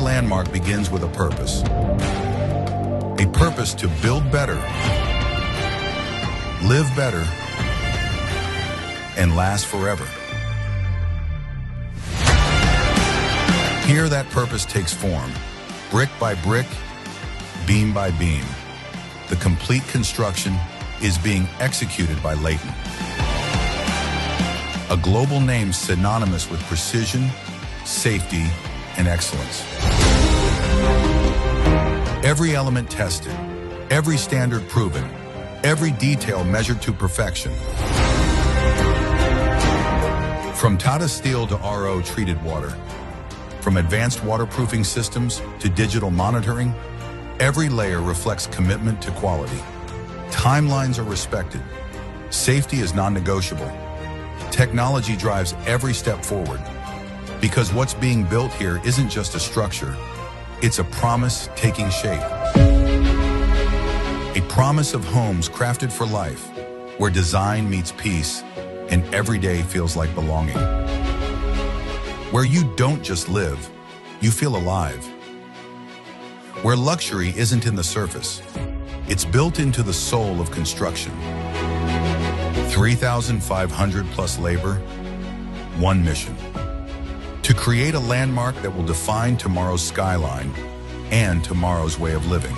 landmark begins with a purpose. A purpose to build better, live better, and last forever. Here that purpose takes form, brick by brick, beam by beam. The complete construction is being executed by Leighton, a global name synonymous with precision, safety, and excellence. Every element tested, every standard proven, every detail measured to perfection. From Tata Steel to RO treated water, from advanced waterproofing systems to digital monitoring, every layer reflects commitment to quality. Timelines are respected. Safety is non-negotiable. Technology drives every step forward. Because what's being built here isn't just a structure, it's a promise taking shape. A promise of homes crafted for life, where design meets peace and every day feels like belonging. Where you don't just live, you feel alive. Where luxury isn't in the surface, it's built into the soul of construction. 3,500 plus labor, one mission. To create a landmark that will define tomorrow's skyline and tomorrow's way of living.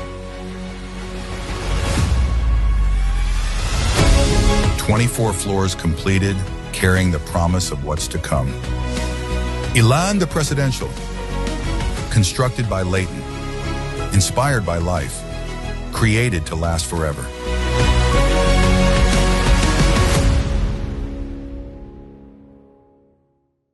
24 floors completed, carrying the promise of what's to come. Elan The Presidential, constructed by Leighton, inspired by life, created to last forever.